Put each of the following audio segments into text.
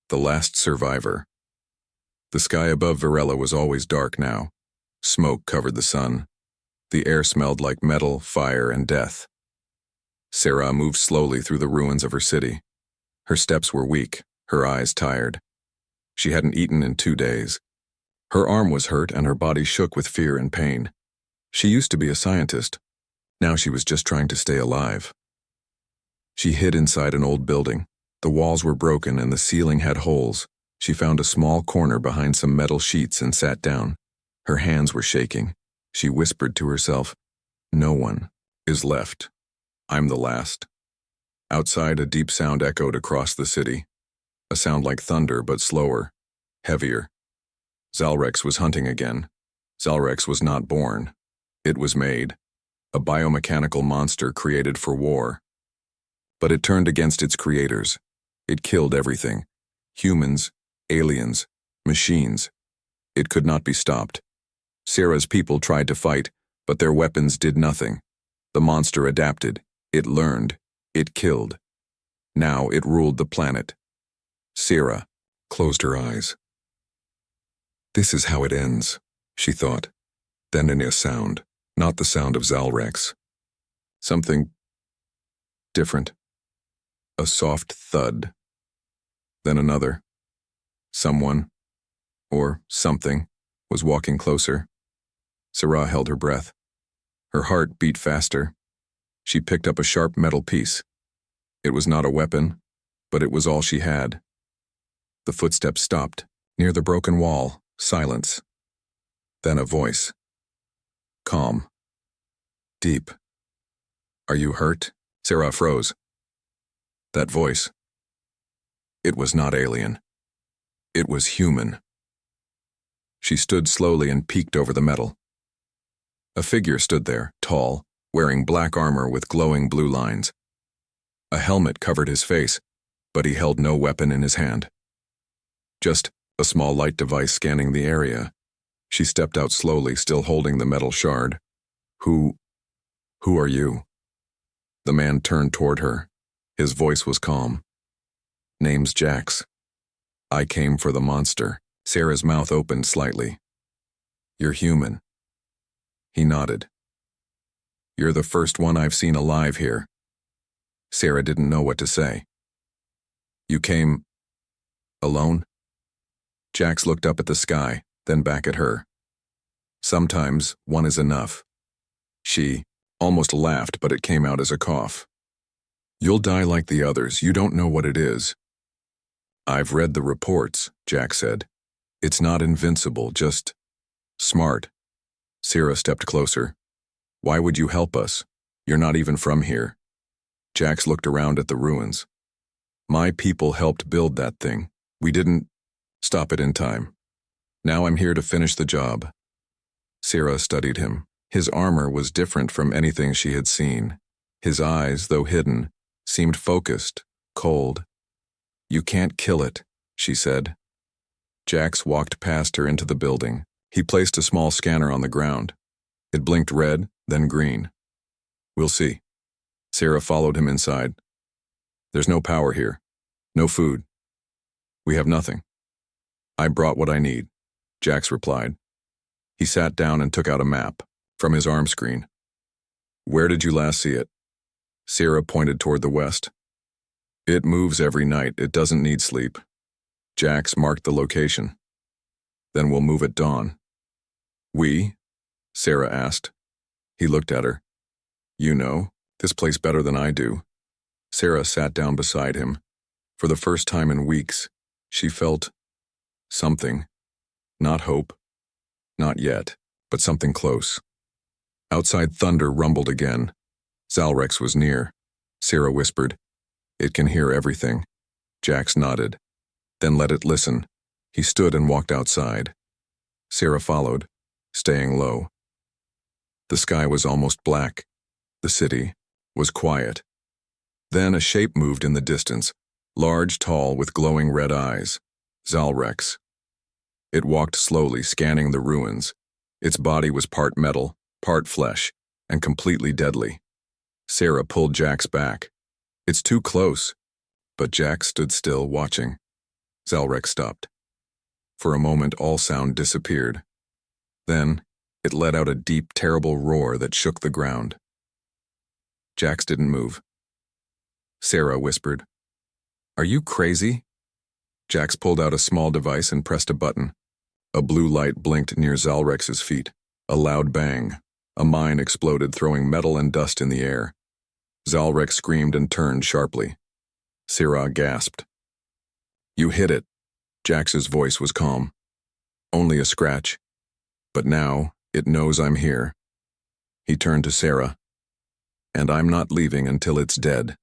The last survivor. The sky above Varela was always dark now. Smoke covered the sun. The air smelled like metal, fire, and death. Sarah moved slowly through the ruins of her city. Her steps were weak, her eyes tired. She hadn't eaten in 2 days. Her arm was hurt and her body shook with fear and pain. She used to be a scientist. Now she was just trying to stay alive. She hid inside an old building. The walls were broken and the ceiling had holes. She found a small corner behind some metal sheets and sat down. Her hands were shaking. She whispered to herself, "No one is left. I'm the last." Outside, a deep sound echoed across the city. A sound like thunder, but slower, heavier. Zalrex was hunting again. Zalrex was not born. It was made. A biomechanical monster created for war. But it turned against its creators. It killed everything. Humans, aliens, machines. It could not be stopped. Sarah's people tried to fight, but their weapons did nothing. The monster adapted. It learned. It killed. Now it ruled the planet. Sarah closed her eyes. This is how it ends, she thought. Then in a sound, not the sound of Zalrex. Something different. A soft thud. Then another. Someone, or something, was walking closer. Sarah held her breath. Her heart beat faster. She picked up a sharp metal piece. It was not a weapon, but it was all she had. The footsteps stopped. Near the broken wall, silence. Then a voice. Calm. Deep. Are you hurt? Sarah froze. That voice. It was not alien. It was human. She stood slowly and peeked over the metal. A figure stood there, tall, wearing black armor with glowing blue lines. A helmet covered his face, but he held no weapon in his hand. Just a small light device scanning the area. She stepped out slowly, still holding the metal shard. Who are you? The man turned toward her. His voice was calm. Name's Jax. I came for the monster. Sarah's mouth opened slightly. You're human. He nodded. You're the first one I've seen alive here. Sarah didn't know what to say. You came alone? Jax looked up at the sky, then back at her. Sometimes one is enough. She almost laughed, but it came out as a cough. You'll die like the others. You don't know what it is. I've read the reports, Jax said. It's not invincible, just smart. Sarah stepped closer. Why would you help us? You're not even from here. Jax looked around at the ruins. My people helped build that thing. We didn't stop it in time. Now I'm here to finish the job. Sarah studied him. His armor was different from anything she had seen. His eyes, though hidden, seemed focused, cold. You can't kill it, she said. Jax walked past her into the building. He placed a small scanner on the ground. It blinked red, then green. We'll see. Sarah followed him inside. There's no power here. No food. We have nothing. I brought what I need, Jax replied. He sat down and took out a map from his arm screen. Where did you last see it? Sarah pointed toward the west. It moves every night. It doesn't need sleep. Jax marked the location. Then we'll move at dawn. We? Sarah asked. He looked at her. You know this place better than I do. Sarah sat down beside him. For the first time in weeks, she felt something. Not hope. Not yet, but something close. Outside, thunder rumbled again. Zalrex was near. Sarah whispered, It can hear everything. Jax nodded. Then let it listen. He stood and walked outside. Sarah followed, staying low. The sky was almost black. The city was quiet. Then a shape moved in the distance, large, tall, with glowing red eyes. Zalrex. It walked slowly, scanning the ruins. Its body was part metal, part flesh, and completely deadly. Sarah pulled Jax back. It's too close. But Jax stood still, watching. Zalrex stopped. For a moment, all sound disappeared. Then, it let out a deep, terrible roar that shook the ground. Jax didn't move. Sarah whispered, "Are you crazy?" Jax pulled out a small device and pressed a button. A blue light blinked near Zalrex's feet. A loud bang. A mine exploded, throwing metal and dust in the air. Zalrex screamed and turned sharply. Sarah gasped. "You hit it." Jax's voice was calm. "Only a scratch. But now, it knows I'm here." He turned to Sarah. "And I'm not leaving until it's dead."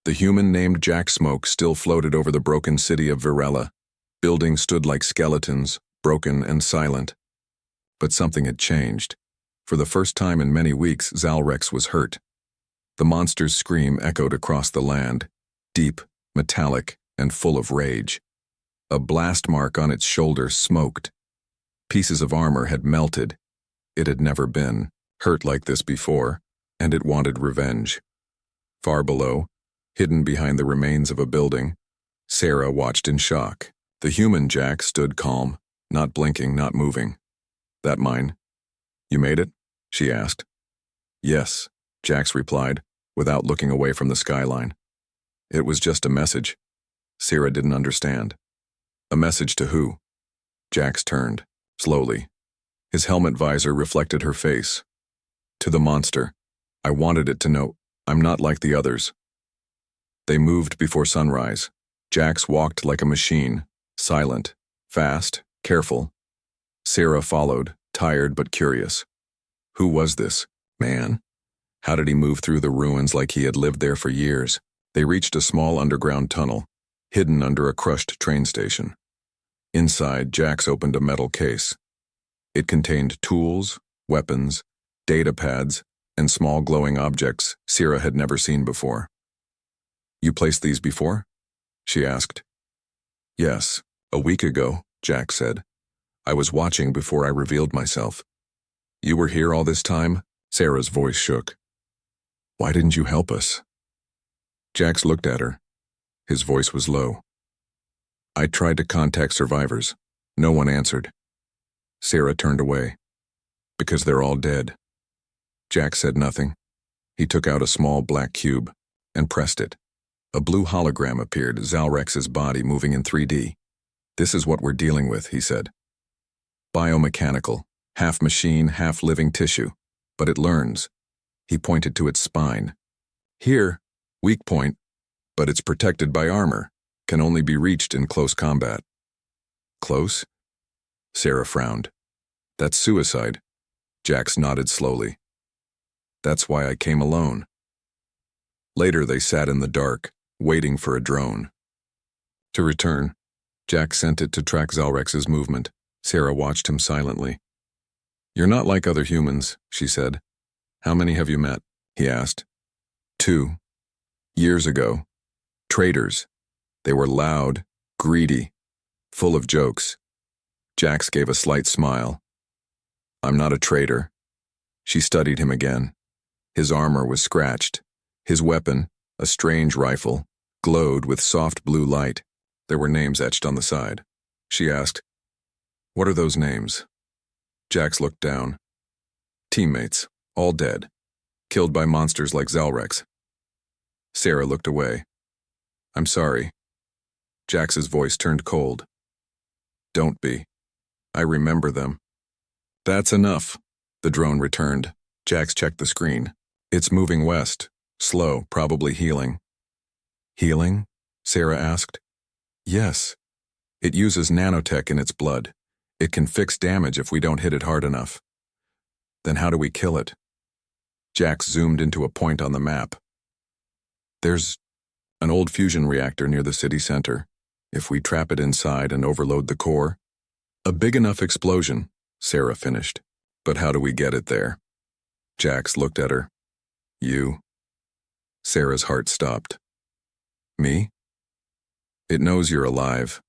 The human named Jack Smoke still floated over the broken city of Virella. Buildings stood like skeletons, broken and silent. But something had changed. For the first time in many weeks, Zalrex was hurt. The monster's scream echoed across the land, deep, metallic, and full of rage. A blast mark on its shoulder smoked. Pieces of armor had melted. It had never been hurt like this before, and it wanted revenge. Far below, hidden behind the remains of a building, Sarah watched in shock. The human Jack stood calm, not blinking, not moving. "That mine. You made it?" she asked. "Yes," Jax replied, without looking away from the skyline. It was just a message. Sarah didn't understand. A message to who? Jax turned, slowly. His helmet visor reflected her face. "To the monster. I wanted it to know I'm not like the others." They moved before sunrise. Jax walked like a machine, silent, fast, careful. Sarah followed, tired but curious. Who was this man? How did he move through the ruins like he had lived there for years? They reached a small underground tunnel, hidden under a crushed train station. Inside, Jax opened a metal case. It contained tools, weapons, data pads, and small glowing objects Sarah had never seen before. "You placed these before?" she asked. "Yes, a week ago," Jax said. "I was watching before I revealed myself." "You were here all this time?" Sarah's voice shook. "Why didn't you help us?" Jax looked at her. His voice was low. "I tried to contact survivors. No one answered." Sarah turned away. "Because they're all dead." Jax said nothing. He took out a small black cube and pressed it. A blue hologram appeared, Zalrex's body moving in 3D. "This is what we're dealing with," he said. "Biomechanical, half machine, half living tissue. But it learns." He pointed to its spine. "Here, weak point, but it's protected by armor, can only be reached in close combat." "Close?" Sarah frowned. "That's suicide." Jax nodded slowly. "That's why I came alone." Later they sat in the dark, waiting for a drone. To return, Jax sent it to track Zalrex's movement. Sarah watched him silently. "You're not like other humans," she said. "How many have you met?" he asked. "2. Years ago. Traitors. They were loud, greedy, full of jokes." Jax gave a slight smile. "I'm not a traitor." She studied him again. His armor was scratched. His weapon, a strange rifle, glowed with soft blue light. There were names etched on the side. She asked, "What are those names?" Jax looked down. "Teammates, all dead. Killed by monsters like Zalrex." Sarah looked away. "I'm sorry." Jax's voice turned cold. "Don't be. I remember them." "That's enough," the drone returned. Jax checked the screen. "It's moving west. Slow, probably healing." "Healing?" Sarah asked. "Yes. It uses nanotech in its blood. It can fix damage if we don't hit it hard enough." "Then how do we kill it?" Jax zoomed into a point on the map. "There's an old fusion reactor near the city center. If we trap it inside and overload the core." "A big enough explosion," Sarah finished. "But how do we get it there?" Jax looked at her. "You." Sarah's heart stopped. "Me?" "It knows you're alive.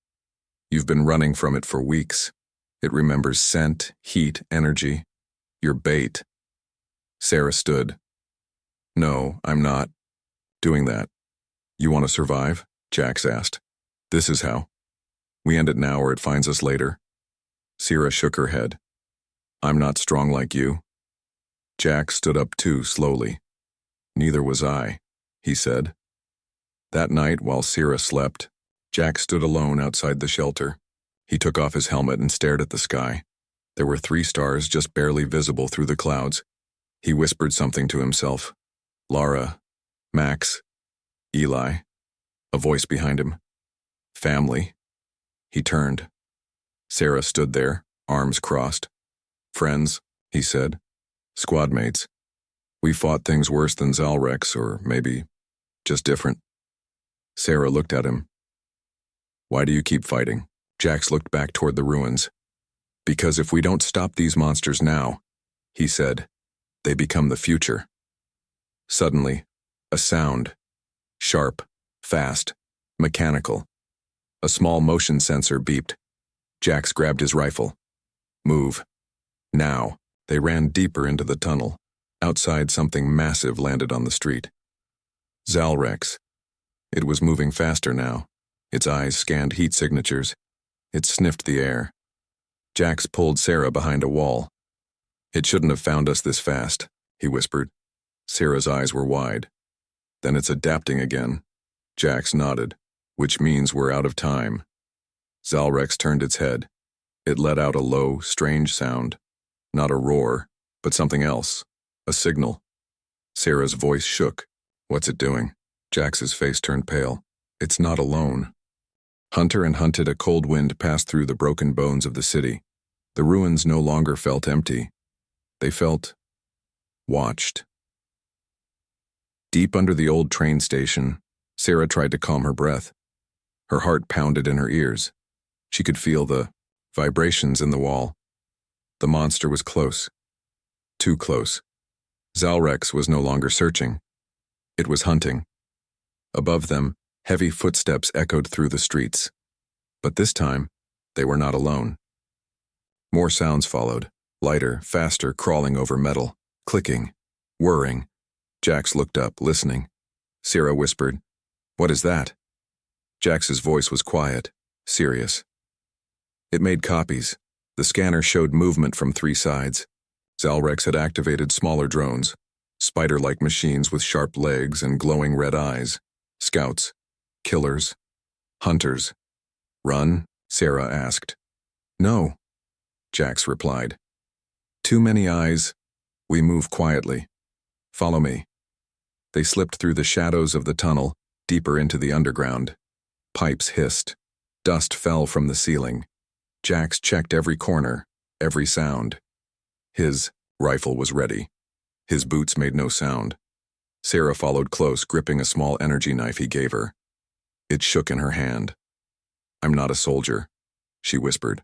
You've been running from it for weeks. It remembers scent, heat, energy. You're bait." Sarah stood. "No, I'm not doing that." "You want to survive?" Jax asked. This is how. We end it now or it finds us later. Sierra shook her head. I'm not strong like you. Jack stood up too, slowly. Neither was I, he said. That night, while Sierra slept, Jack stood alone outside the shelter. He took off his helmet and stared at the sky. There were 3 stars just barely visible through the clouds. He whispered something to himself. Lara, Max, Eli. A voice behind him. Family. He turned. Sarah stood there, arms crossed. Friends, he said. Squad mates. We fought things worse than Zalrex, or maybe just different. Sarah looked at him. Why do you keep fighting? Jax looked back toward the ruins. Because if we don't stop these monsters now, he said, they become the future. Suddenly, a sound. Sharp, fast, mechanical. A small motion sensor beeped. Jax grabbed his rifle. Move. Now. They ran deeper into the tunnel. Outside, something massive landed on the street. Zalrex. It was moving faster now. Its eyes scanned heat signatures. It sniffed the air. Jax pulled Sarah behind a wall. It shouldn't have found us this fast, he whispered. Sarah's eyes were wide. Then it's adapting again. Jax nodded, which means we're out of time. Zalrex turned its head. It let out a low, strange sound. Not a roar, but something else. A signal. Sarah's voice shook. What's it doing? Jax's face turned pale. It's not alone. Hunter and hunted, a cold wind passed through the broken bones of the city. The ruins no longer felt empty. They felt watched. Deep under the old train station, Sarah tried to calm her breath. Her heart pounded in her ears. She could feel the vibrations in the wall. The monster was close. Too close. Zalrex was no longer searching. It was hunting. Above them, heavy footsteps echoed through the streets. But this time, they were not alone. More sounds followed, lighter, faster, crawling over metal, clicking, whirring. Jax looked up, listening. Sarah whispered, "What is that?" Jax's voice was quiet, serious. It made copies. The scanner showed movement from 3 sides. Zalrex had activated smaller drones, spider-like machines with sharp legs and glowing red eyes. Scouts, killers, hunters. Run? Sarah asked. No, Jax replied. Too many eyes. We move quietly. Follow me. They slipped through the shadows of the tunnel, deeper into the underground. Pipes hissed. Dust fell from the ceiling. Jax checked every corner, every sound. His rifle was ready. His boots made no sound. Sarah followed close, gripping a small energy knife he gave her. It shook in her hand. I'm not a soldier, she whispered.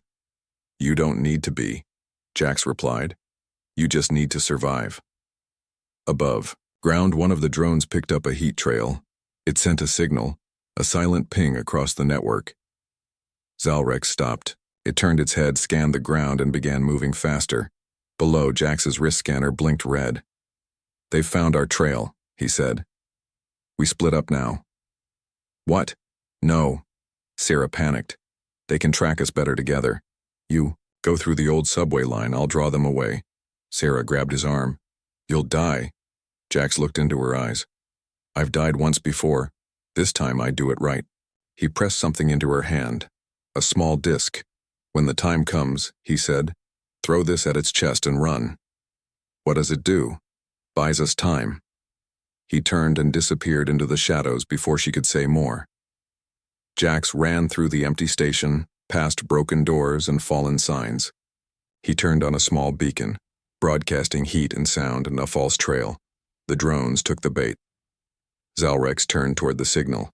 You don't need to be, Jax replied. You just need to survive. Above ground, one of the drones picked up a heat trail. It sent a signal, a silent ping across the network. Zalrex stopped. It turned its head, scanned the ground, and began moving faster. Below, Jax's wrist scanner blinked red. They've found our trail, he said. We split up now. What? No. Sarah panicked. They can track us better together. You, go through the old subway line, I'll draw them away. Sarah grabbed his arm. You'll die. Jax looked into her eyes. I've died once before. This time I do it right. He pressed something into her hand. A small disc. When the time comes, he said, throw this at its chest and run. What does it do? Buys us time. He turned and disappeared into the shadows before she could say more. Jax ran through the empty station, past broken doors and fallen signs. He turned on a small beacon, broadcasting heat and sound and a false trail. The drones took the bait. Zalrex turned toward the signal.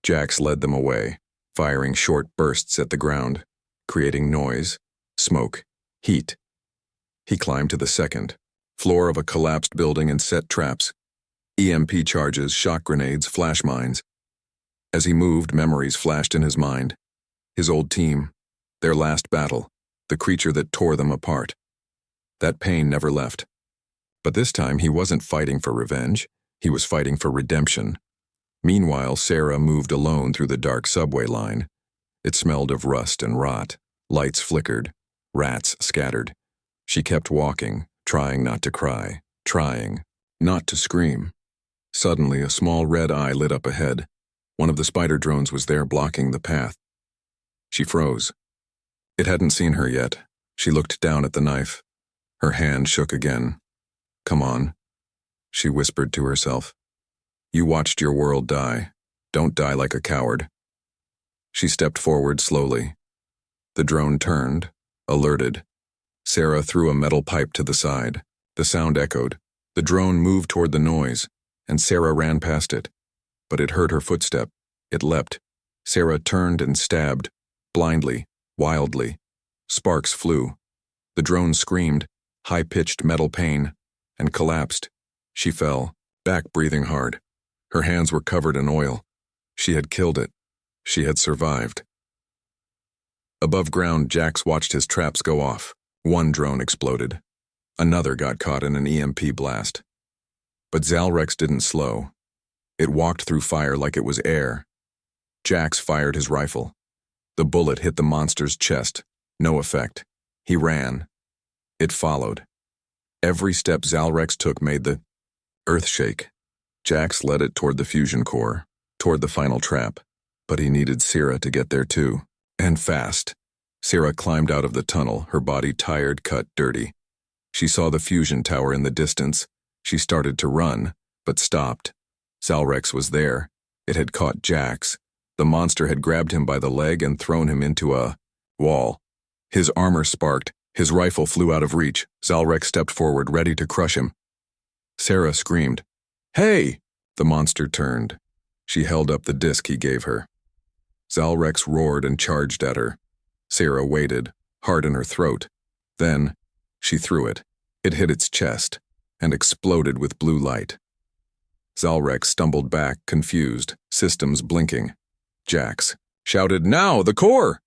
Jax led them away, firing short bursts at the ground, creating noise, smoke, heat. He climbed to the second floor of a collapsed building and set traps. EMP charges, shock grenades, flash mines. As he moved, memories flashed in his mind. His old team, their last battle, the creature that tore them apart. That pain never left. But this time he wasn't fighting for revenge. He was fighting for redemption. Meanwhile, Sarah moved alone through the dark subway line. It smelled of rust and rot. Lights flickered. Rats scattered. She kept walking, trying not to cry, trying not to scream. Suddenly, a small red eye lit up ahead. One of the spider drones was there blocking the path. She froze. It hadn't seen her yet. She looked down at the knife. Her hand shook again. "Come on," she whispered to herself. "You watched your world die. Don't die like a coward." She stepped forward slowly. The drone turned, alerted. Sarah threw a metal pipe to the side. The sound echoed. The drone moved toward the noise, and Sarah ran past it. But it heard her footstep. It leapt. Sarah turned and stabbed, blindly, wildly. Sparks flew. The drone screamed, high-pitched metal pain, and collapsed. She fell, back breathing hard. Her hands were covered in oil. She had killed it. She had survived. Above ground, Jax watched his traps go off. One drone exploded. Another got caught in an EMP blast. But Zalrex didn't slow. It walked through fire like it was air. Jax fired his rifle. The bullet hit the monster's chest. No effect. He ran. It followed. Every step Zalrex took made the earth shake. Jax led it toward the fusion core, toward the final trap. But he needed Sarah to get there too. And fast. Sarah climbed out of the tunnel, her body tired, cut, dirty. She saw the fusion tower in the distance. She started to run, but stopped. Zalrex was there. It had caught Jax. The monster had grabbed him by the leg and thrown him into a wall. His armor sparked. His rifle flew out of reach. Zalrex stepped forward, ready to crush him. Sarah screamed, "Hey!" The monster turned. She held up the disc he gave her. Zalrex roared and charged at her. Sarah waited, heart in her throat. Then, she threw it. It hit its chest and exploded with blue light. Zalrex stumbled back, confused, systems blinking. Jax shouted, "Now, the core!"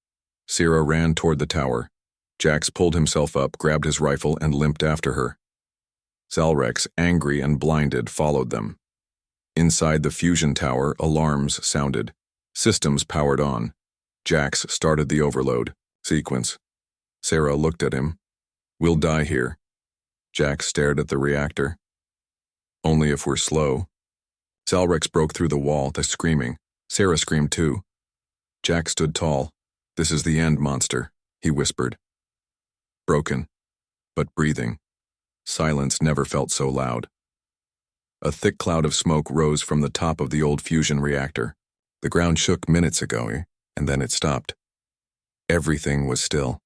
Sarah ran toward the tower. Jax pulled himself up, grabbed his rifle, and limped after her. Zalrex, angry and blinded, followed them. Inside the fusion tower, alarms sounded. Systems powered on. Jax started the overload sequence. Sarah looked at him. "We'll die here." Jax stared at the reactor. "Only if we're slow." Zalrex broke through the wall, screaming. Sarah screamed too. Jax stood tall. "This is the end, monster," he whispered. Broken, but breathing. Silence never felt so loud. A thick cloud of smoke rose from the top of the old fusion reactor. The ground shook minutes ago, and then it stopped. Everything was still.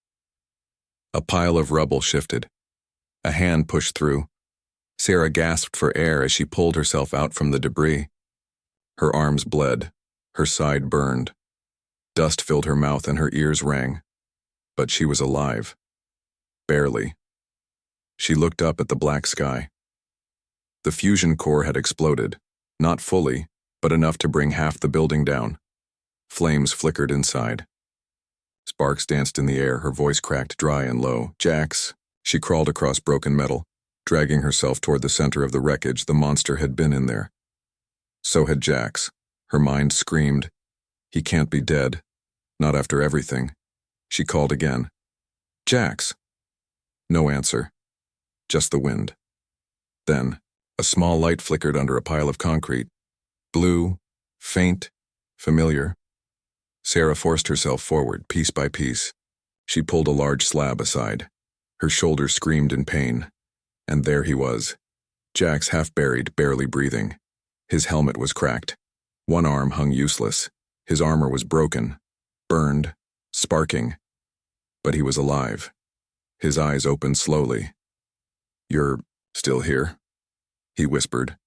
A pile of rubble shifted. A hand pushed through. Sarah gasped for air as she pulled herself out from the debris. Her arms bled. Her side burned. Dust filled her mouth and her ears rang. But she was alive. Barely. She looked up at the black sky. The fusion core had exploded. Not fully, but enough to bring half the building down. Flames flickered inside. Sparks danced in the air, her voice cracked dry and low. "Jax." She crawled across broken metal, dragging herself toward the center of the wreckage. The monster had been in there. So had Jax. Her mind screamed, "He can't be dead. Not after everything." She called again. "Jax." No answer. Just the wind. Then, a small light flickered under a pile of concrete. Blue, faint, familiar. Sarah forced herself forward, piece by piece. She pulled a large slab aside. Her shoulders screamed in pain. And there he was. Jax half-buried, barely breathing. His helmet was cracked. One arm hung useless. His armor was broken, burned, sparking. But he was alive. His eyes opened slowly. "You're still here?" he whispered.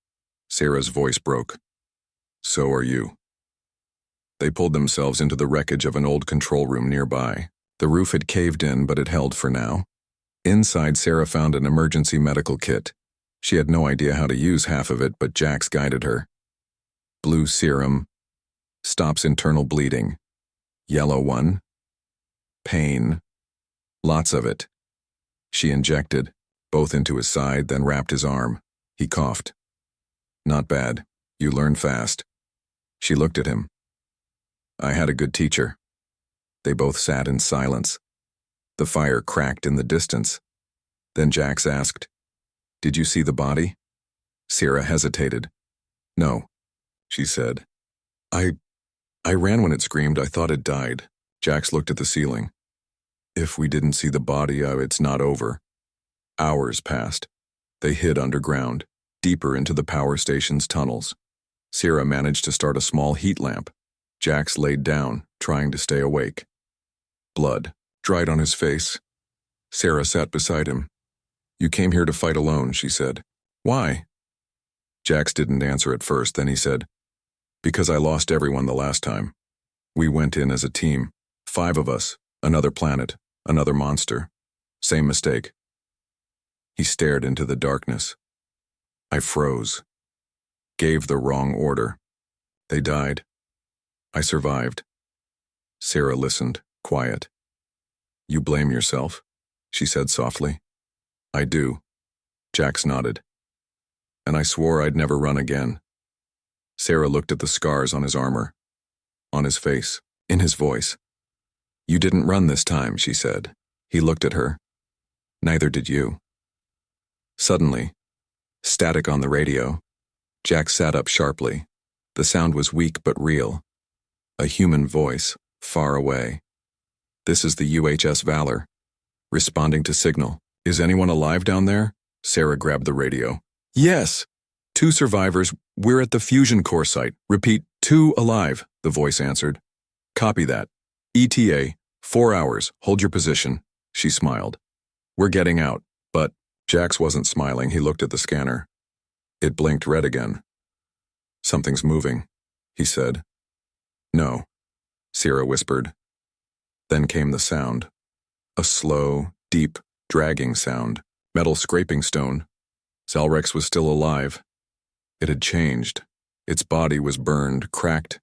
Sarah's voice broke. "So are you." They pulled themselves into the wreckage of an old control room nearby. The roof had caved in, but it held for now. Inside, Sarah found an emergency medical kit. She had no idea how to use half of it, but Jax guided her. Blue serum. Stops internal bleeding. Yellow one. Pain. Lots of it. She injected, both into his side, then wrapped his arm. He coughed. "Not bad. You learn fast." She looked at him. I had a good teacher. They both sat in silence. The fire cracked in the distance. Then Jax asked, "Did you see the body?" Sarah hesitated. "No," she said. I ran when it screamed. I thought it died." Jax looked at the ceiling. "If we didn't see the body, it's not over." Hours passed. They hid underground, deeper into the power station's tunnels. Sarah managed to start a small heat lamp. Jax laid down, trying to stay awake. Blood dried on his face. Sarah sat beside him. "You came here to fight alone," she said. "Why?" Jax didn't answer at first, then he said, "Because I lost everyone the last time. We went in as a team. 5 of us, another planet, another monster. Same mistake." He stared into the darkness. I froze. Gave the wrong order. They died. I survived. Sarah listened, quiet. "You blame yourself?" she said softly. "I do." Jax nodded. "And I swore I'd never run again." Sarah looked at the scars on his armor, on his face, in his voice. "You didn't run this time," she said. He looked at her. "Neither did you." Suddenly, static on the radio. Jack sat up sharply. The sound was weak but real. A human voice, far away. "This is the UHS Valor. Responding to signal. Is anyone alive down there?" Sarah grabbed the radio. "Yes. 2 survivors. We're at the fusion core site. Repeat, 2 alive," the voice answered. "Copy that. ETA, 4 hours. Hold your position." She smiled. "We're getting out." But Jax wasn't smiling. He looked at the scanner. It blinked red again. "Something's moving," he said. "No," Sarah whispered. Then came the sound. A slow, deep, dragging sound. Metal scraping stone. Zalrex was still alive. It had changed. Its body was burned, cracked,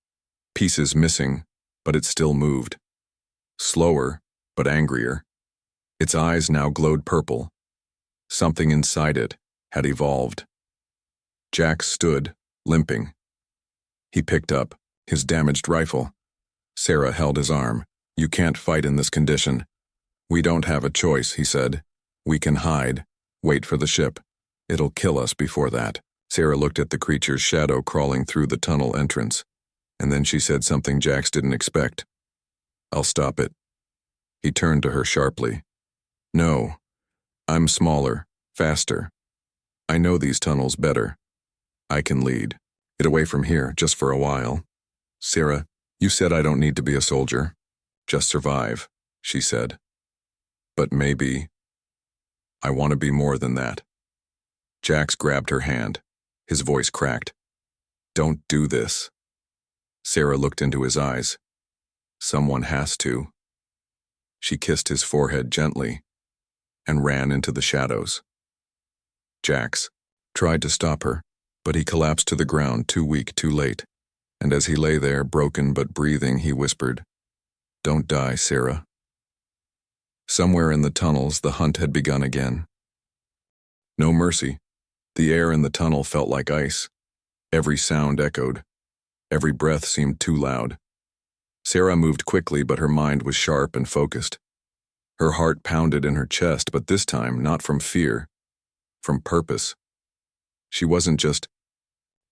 pieces missing, but it still moved. Slower, but angrier. Its eyes now glowed purple. Something inside it had evolved. Jax stood, limping. He picked up his damaged rifle. Sarah held his arm. "You can't fight in this condition." "We don't have a choice," he said. "We can hide. Wait for the ship. It'll kill us before that." Sarah looked at the creature's shadow crawling through the tunnel entrance, and then she said something Jax didn't expect. "I'll stop it." He turned to her sharply. "No. I'm smaller, faster. I know these tunnels better. I can lead. Get away from here, just for a while." "Sarah, you said I don't need to be a soldier. Just survive," she said. "But maybe I want to be more than that." Jax grabbed her hand. His voice cracked. "Don't do this." Sarah looked into his eyes. "Someone has to." She kissed his forehead gently and ran into the shadows. Jax tried to stop her, but he collapsed to the ground, too weak, too late. And as he lay there, broken but breathing, he whispered, "Don't die, Sarah." Somewhere in the tunnels, the hunt had begun again. No mercy. The air in the tunnel felt like ice. Every sound echoed. Every breath seemed too loud. Sarah moved quickly, but her mind was sharp and focused. Her heart pounded in her chest, but this time not from fear, from purpose. She wasn't just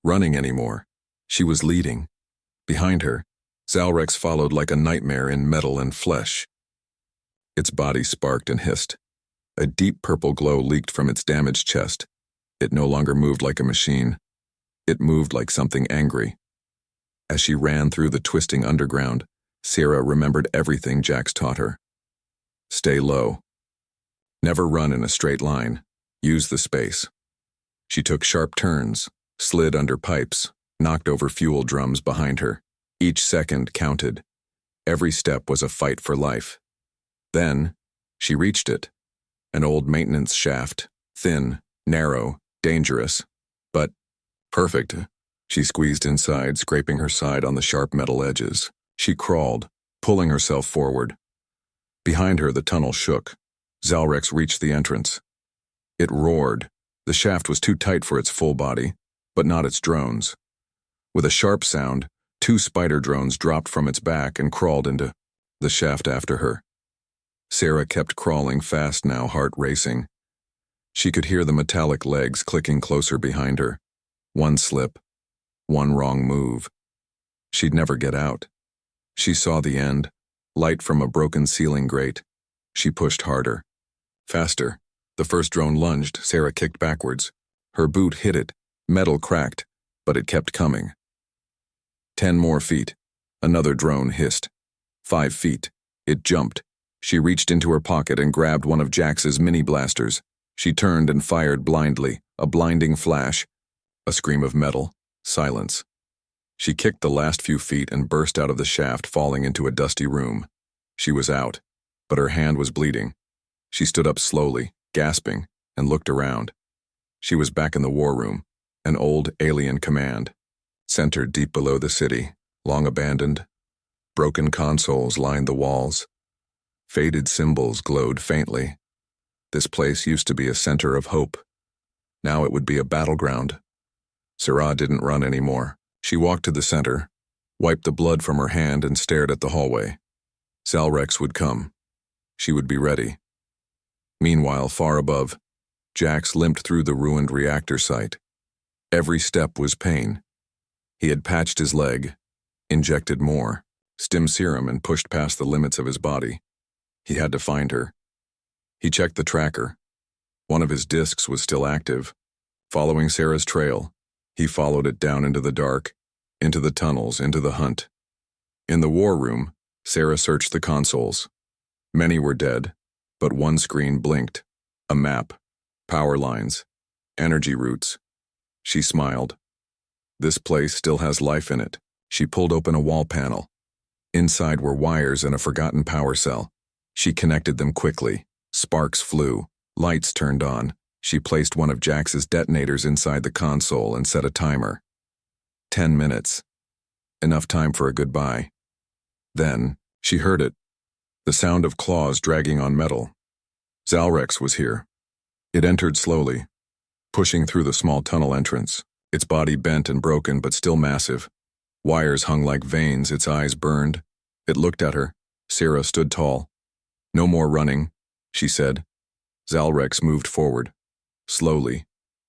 running anymore. She was leading. Behind her, Zalrex followed like a nightmare in metal and flesh. Its body sparked and hissed. A deep purple glow leaked from its damaged chest. It no longer moved like a machine. It moved like something angry. As she ran through the twisting underground, Sarah remembered everything Jax taught her. Stay low. Never run in a straight line. Use the space. She took sharp turns, slid under pipes, knocked over fuel drums behind her. Each second counted. Every step was a fight for life. Then, she reached it. An old maintenance shaft, thin, narrow, dangerous, but perfect. She squeezed inside, scraping her side on the sharp metal edges. She crawled, pulling herself forward. Behind her, the tunnel shook. Zalrex reached the entrance. It roared. The shaft was too tight for its full body, but not its drones. With a sharp sound, 2 spider drones dropped from its back and crawled into the shaft after her. Sarah kept crawling fast now, heart racing. She could hear the metallic legs clicking closer behind her. One slip, one wrong move. She'd never get out. She saw the end, light from a broken ceiling grate. She pushed harder. Faster. The first drone lunged. Sarah kicked backwards. Her boot hit it. Metal cracked, but it kept coming. 10 more feet. Another drone hissed. 5 feet. It jumped. She reached into her pocket and grabbed one of Jax's mini blasters. She turned and fired blindly, a blinding flash. A scream of metal. Silence. She kicked the last few feet and burst out of the shaft, falling into a dusty room. She was out, but her hand was bleeding. She stood up slowly, gasping, and looked around. She was back in the war room, an old alien command, centered deep below the city, long abandoned. Broken consoles lined the walls. Faded symbols glowed faintly. This place used to be a center of hope. Now it would be a battleground. Sarah didn't run anymore. She walked to the center, wiped the blood from her hand, and stared at the hallway. Zalrex would come. She would be ready. Meanwhile, far above, Jax limped through the ruined reactor site. Every step was pain. He had patched his leg, injected more, stim serum, and pushed past the limits of his body. He had to find her. He checked the tracker. One of his discs was still active. Following Sarah's trail, he followed it down into the dark, into the tunnels, into the hunt. In the war room, Sarah searched the consoles. Many were dead, but one screen blinked. A map, power lines, energy routes. She smiled. This place still has life in it. She pulled open a wall panel. Inside were wires and a forgotten power cell. She connected them quickly. Sparks flew. Lights turned on. She placed one of Jax's detonators inside the console and set a timer. 10 minutes. Enough time for a goodbye. Then, she heard it. The sound of claws dragging on metal. Zalrex was here. It entered slowly, pushing through the small tunnel entrance, its body bent and broken but still massive. Wires hung like veins, its eyes burned. It looked at her. Sarah stood tall. "No more running," she said. Zalrex moved forward. Slowly,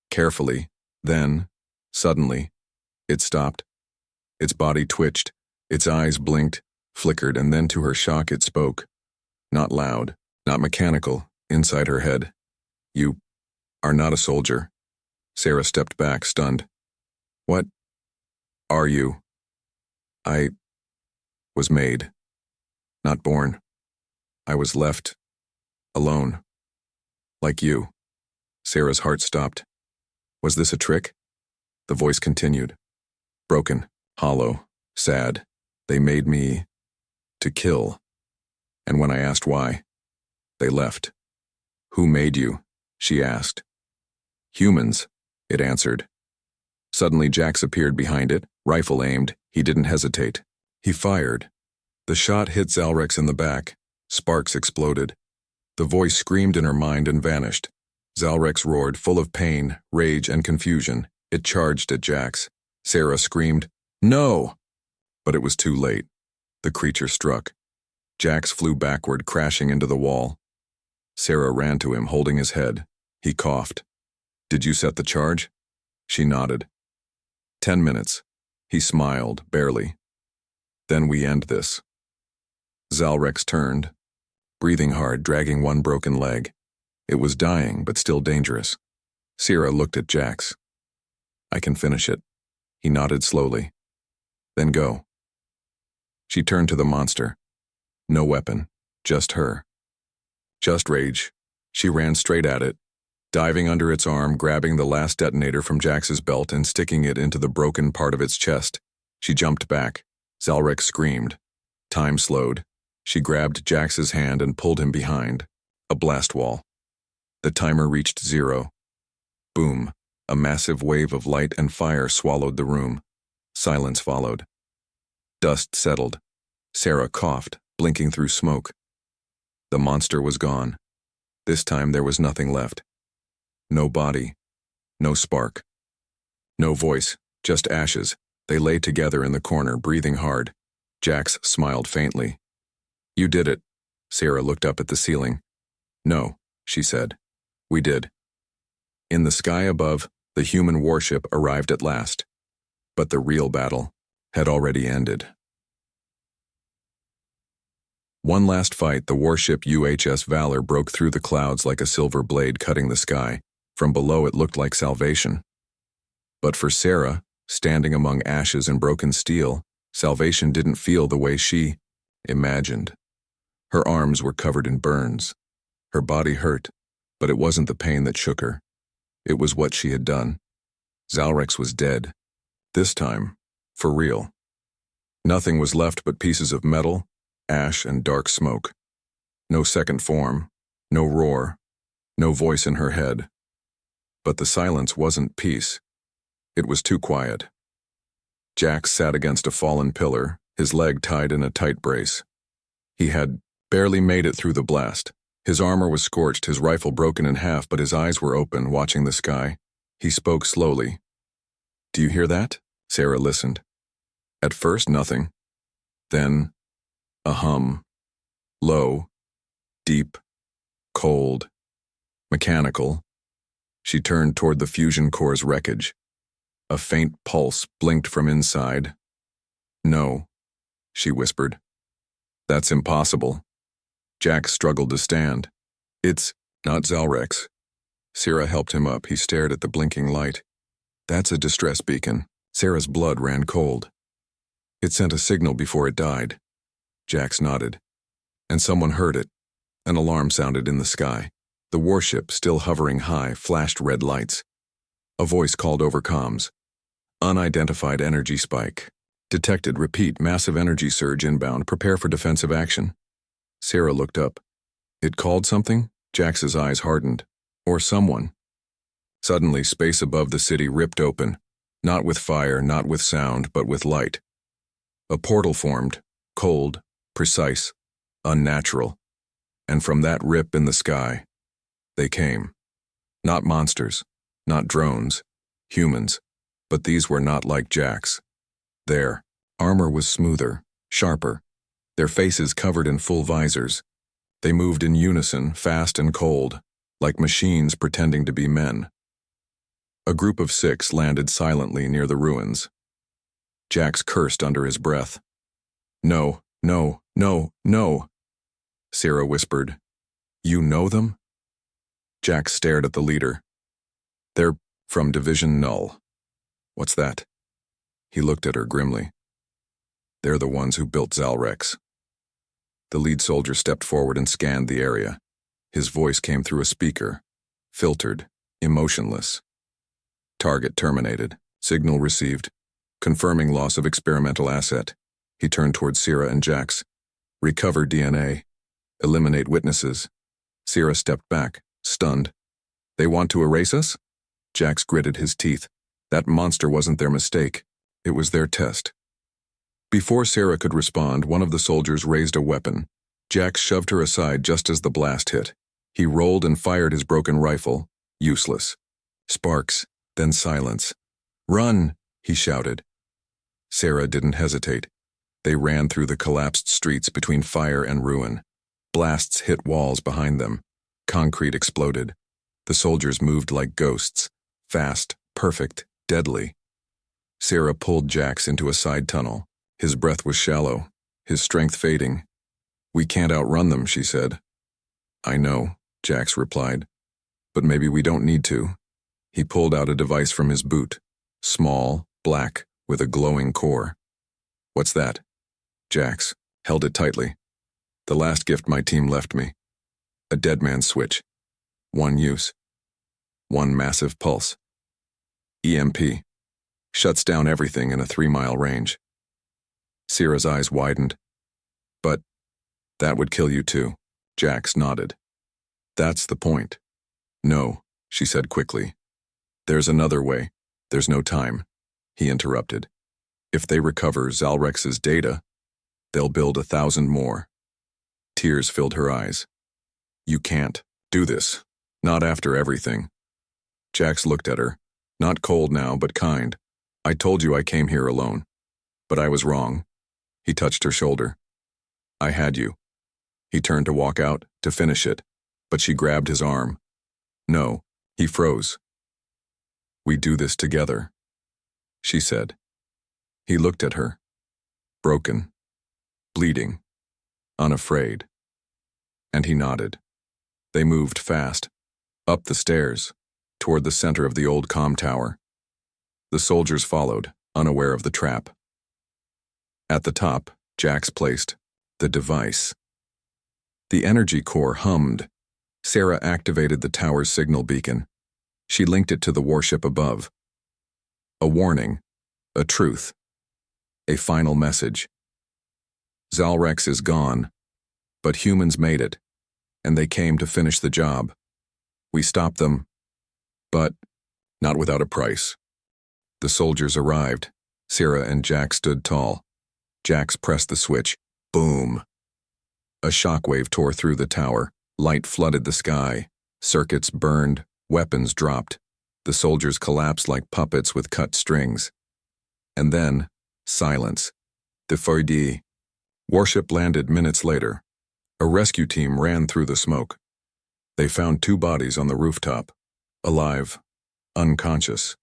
carefully, then, suddenly, it stopped. Its body twitched, its eyes blinked, flickered, and then to her shock it spoke. Not loud, not mechanical, inside her head. "You are not a soldier." Sarah stepped back, stunned. "What are you?" "I was made, not born. I was left alone, like you." Sarah's heart stopped. Was this a trick? The voice continued. "Broken, hollow, sad. They made me to kill. And when I asked why, they left." "Who made you?" she asked. "Humans," it answered. Suddenly Jax appeared behind it, rifle aimed. He didn't hesitate. He fired. The shot hit Zalrex in the back. Sparks exploded. The voice screamed in her mind and vanished. Zalrex roared, full of pain, rage, and confusion. It charged at Jax. Sarah screamed, "No!" But it was too late. The creature struck. Jax flew backward, crashing into the wall. Sarah ran to him, holding his head. He coughed. "Did you set the charge?" She nodded. 10 minutes. He smiled, barely. "Then we end this." Zalrex turned, breathing hard, dragging one broken leg. It was dying, but still dangerous. Sarah looked at Jax. "I can finish it." He nodded slowly. "Then go." She turned to the monster. No weapon, just her. Just rage. She ran straight at it, diving under its arm, grabbing the last detonator from Jax's belt and sticking it into the broken part of its chest. She jumped back. Zalrex screamed. Time slowed. She grabbed Jax's hand and pulled him behind. A blast wall. The timer reached 0. Boom. A massive wave of light and fire swallowed the room. Silence followed. Dust settled. Sarah coughed, blinking through smoke. The monster was gone. This time there was nothing left. No body. No spark. No voice, just ashes. They lay together in the corner, breathing hard. Jax smiled faintly. You did it. Sarah looked up at the ceiling. No, she said. We did. In the sky above, the human warship arrived at last. But the real battle had already ended. One last fight, the warship UHS Valor broke through the clouds like a silver blade cutting the sky. From below it looked like salvation. But for Sarah, standing among ashes and broken steel, salvation didn't feel the way she imagined. Her arms were covered in burns. Her body hurt, but it wasn't the pain that shook her. It was what she had done. Zalrex was dead. This time, for real. Nothing was left but pieces of metal, ash, and dark smoke. No second form, no roar, no voice in her head. But the silence wasn't peace. It was too quiet. Jax sat against a fallen pillar, his leg tied in a tight brace. He had barely made it through the blast. His armor was scorched, his rifle broken in half, but his eyes were open, watching the sky. He spoke slowly. Do you hear that? Sarah listened. At first, nothing. Then, a hum. Low, deep, cold, mechanical. She turned toward the fusion core's wreckage. A faint pulse blinked from inside. No, she whispered. That's impossible. Jax struggled to stand. It's not Zalrex. Sarah helped him up. He stared at the blinking light. That's a distress beacon. Sarah's blood ran cold. It sent a signal before it died. Jax nodded. And someone heard it. An alarm sounded in the sky. The warship, still hovering high, flashed red lights. A voice called over comms. Unidentified energy spike. Detected, repeat, massive energy surge inbound. Prepare for defensive action. Sarah looked up. It called something? Jax's eyes hardened. Or someone. Suddenly, space above the city ripped open. Not with fire, not with sound, but with light. A portal formed, cold, precise, unnatural. And from that rip in the sky, they came. Not monsters, not drones, humans, but these were not like Jax. Their armor was smoother, sharper, their faces covered in full visors. They moved in unison, fast and cold, like machines pretending to be men. A group of 6 landed silently near the ruins. Jax cursed under his breath. No, no, no, no. Sarah whispered. You know them? Jax stared at the leader. They're from Division Null. What's that? He looked at her grimly. They're the ones who built Zalrex. The lead soldier stepped forward and scanned the area. His voice came through a speaker, filtered, emotionless. Target terminated. Signal received. Confirming loss of experimental asset. He turned towards Sarah and Jax. Recover DNA. Eliminate witnesses. Sarah stepped back, stunned. They want to erase us? Jax gritted his teeth. That monster wasn't their mistake. It was their test. Before Sarah could respond, one of the soldiers raised a weapon. Jax shoved her aside just as the blast hit. He rolled and fired his broken rifle. Useless. Sparks, then silence. Run, he shouted. Sarah didn't hesitate. They ran through the collapsed streets between fire and ruin. Blasts hit walls behind them. Concrete exploded. The soldiers moved like ghosts. Fast, perfect, deadly. Sarah pulled Jax into a side tunnel. His breath was shallow, his strength fading. We can't outrun them, she said. I know, Jax replied. But maybe we don't need to. He pulled out a device from his boot. Small, black, with a glowing core. What's that? Jax held it tightly. The last gift my team left me. A dead man's switch. One use. One massive pulse. EMP. Shuts down everything in a 3-mile range. Sarah's eyes widened. But that would kill you too. Jax nodded. That's the point. No, she said quickly. There's another way. There's no time. He interrupted. If they recover Zalrex's data, they'll build 1,000 more. Tears filled her eyes. You can't do this. Not after everything. Jax looked at her, not cold now, but kind. I told you I came here alone. But I was wrong. He touched her shoulder. I had you. He turned to walk out, to finish it, but she grabbed his arm. No, he froze. We do this together, she said. He looked at her. Broken. Bleeding. Unafraid. And he nodded. They moved fast. Up the stairs. Toward the center of the old comm tower. The soldiers followed, unaware of the trap. At the top, Jax placed the device. The energy core hummed. Sarah activated the tower's signal beacon. She linked it to the warship above. A warning. A truth. A final message. Zalrex is gone, but humans made it, and they came to finish the job. We stopped them, but not without a price. The soldiers arrived. Sarah and Jax stood tall. Jax pressed the switch. Boom. A shockwave tore through the tower. Light flooded the sky. Circuits burned. Weapons dropped. The soldiers collapsed like puppets with cut strings. And then, silence. The Foydi. Warship landed minutes later. A rescue team ran through the smoke. They found 2 bodies on the rooftop. Alive. Unconscious.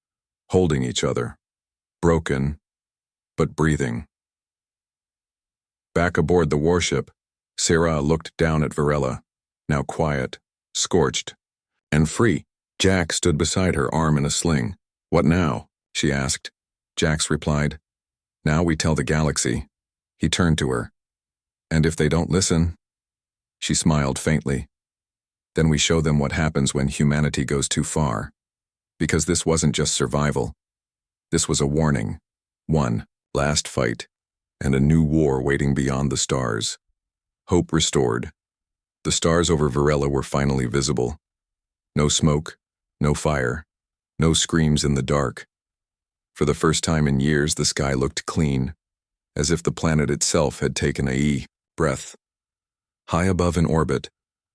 Holding each other. Broken, but breathing. Back aboard the warship, Sarah looked down at Varela, now quiet, scorched, and free. Jax stood beside her, arm in a sling. What now? She asked. Jax replied, Now we tell the galaxy. He turned to her. And if they don't listen? She smiled faintly. Then we show them what happens when humanity goes too far. Because this wasn't just survival. This was a warning. One last fight, and a new war waiting beyond the stars. Hope restored. The stars over Varela were finally visible. No smoke, no fire, no screams in the dark. For the first time in years, the sky looked clean, as if the planet itself had taken a breath. High above in orbit,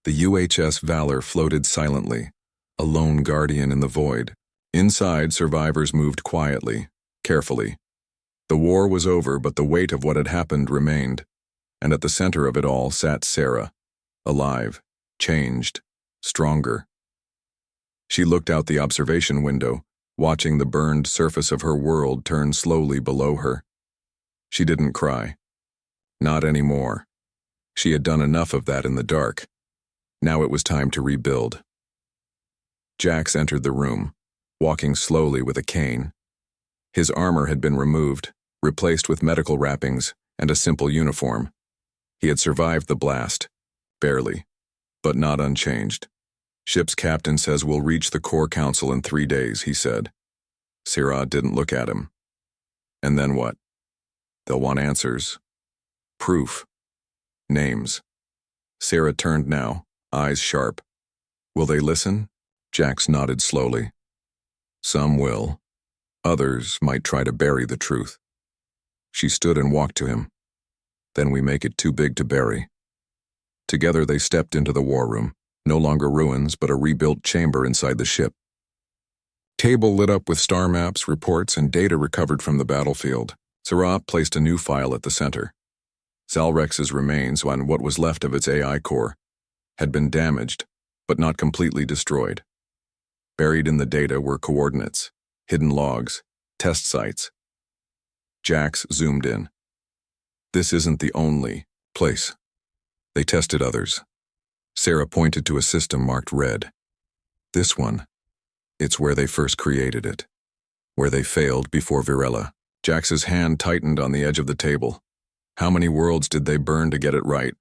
the UHS Valor floated silently, a lone guardian in the void. Inside, survivors moved quietly, carefully. The war was over, but the weight of what had happened remained, and at the center of it all sat Sarah, alive, changed, stronger. She looked out the observation window, watching the burned surface of her world turn slowly below her. She didn't cry. Not anymore. She had done enough of that in the dark. Now it was time to rebuild. Jax entered the room, walking slowly with a cane. His armor had been removed, replaced with medical wrappings and a simple uniform. He had survived the blast, barely, but not unchanged. Ship's captain says we'll reach the core council in 3 days, he said. Sarah didn't look at him. And then what? They'll want answers. Proof. Names. Sarah turned now, eyes sharp. Will they listen? Jax nodded slowly. Some will. Others might try to bury the truth. She stood and walked to him. Then we make it too big to bury. Together they stepped into the war room, no longer ruins but a rebuilt chamber inside the ship. Table lit up with star maps, reports, and data recovered from the battlefield. Sarah placed a new file at the center. Zalrex's remains, on what was left of its AI core, had been damaged, but not completely destroyed. Buried in the data were coordinates, hidden logs, test sites. Jax zoomed in. This isn't the only place. They tested others. Sarah pointed to a system marked red. This one. It's where they first created it. Where they failed before Varela. Jax's hand tightened on the edge of the table. How many worlds did they burn to get it right?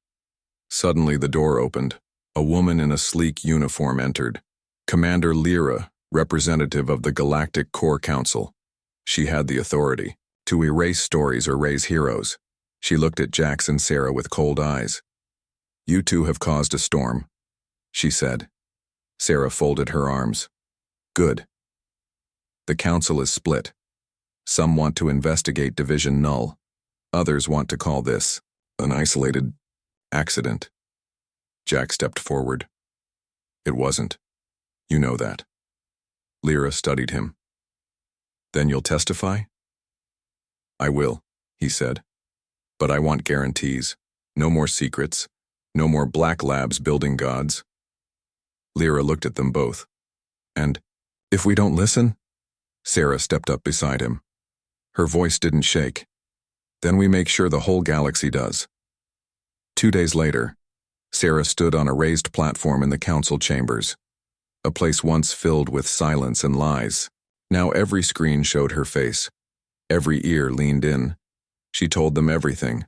Suddenly the door opened. A woman in a sleek uniform entered. Commander Lyra, representative of the Galactic Core Council. She had the authority to erase stories or raise heroes. She looked at Jax and Sarah with cold eyes. You two have caused a storm, she said. Sarah folded her arms. Good. The council is split. Some want to investigate Division Null. Others want to call this an isolated accident. Jack stepped forward. It wasn't. You know that. Lyra studied him. Then you'll testify? I will, he said. But I want guarantees. No more secrets. No more black labs building gods. Lyra looked at them both. And, if we don't listen? Sarah stepped up beside him. Her voice didn't shake. Then we make sure the whole galaxy does. 2 days later, Sarah stood on a raised platform in the council chambers, a place once filled with silence and lies. Now every screen showed her face. Every ear leaned in. She told them everything.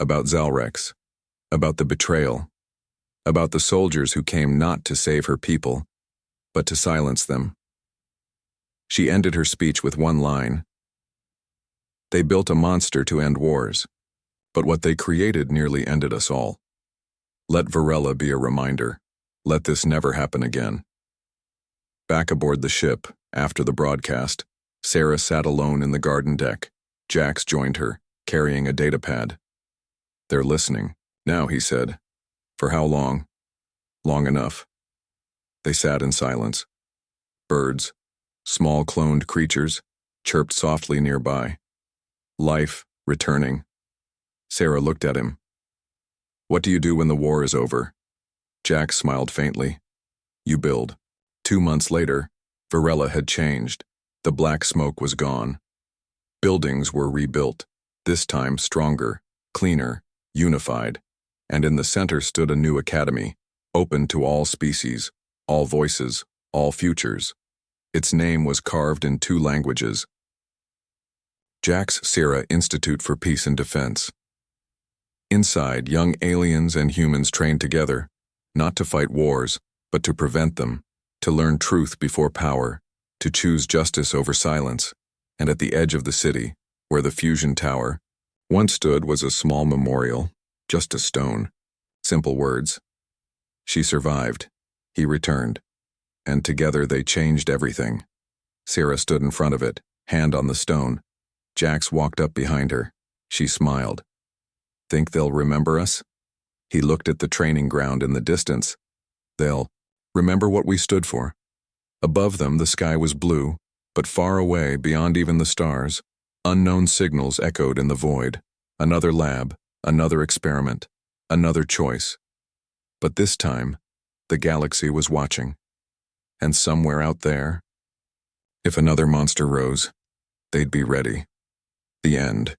About Zalrex. About the betrayal. About the soldiers who came not to save her people, but to silence them. She ended her speech with one line. They built a monster to end wars, but what they created nearly ended us all. Let Varela be a reminder. Let this never happen again. Back aboard the ship, after the broadcast, Sarah sat alone in the garden deck. Jax joined her, carrying a datapad. They're listening. Now, he said. For how long? Long enough. They sat in silence. Birds, small cloned creatures, chirped softly nearby. Life, returning. Sarah looked at him. What do you do when the war is over? Jax smiled faintly. You build. 2 months later, Varela had changed. The black smoke was gone. Buildings were rebuilt, this time stronger, cleaner, unified, and in the center stood a new academy, open to all species, all voices, all futures. Its name was carved in 2 languages. Jax Sierra Institute for Peace and Defense. Inside, young aliens and humans trained together, not to fight wars, but to prevent them, to learn truth before power, to choose justice over silence. And at the edge of the city, where the fusion tower once stood, was a small memorial, just a stone. Simple words. She survived. He returned. And together they changed everything. Sarah stood in front of it, hand on the stone. Jax walked up behind her. She smiled. Think they'll remember us? He looked at the training ground in the distance. They'll remember what we stood for. Above them, the sky was blue, but far away, beyond even the stars, unknown signals echoed in the void. Another lab, another experiment, another choice. But this time, the galaxy was watching. And somewhere out there, if another monster rose, they'd be ready. The end.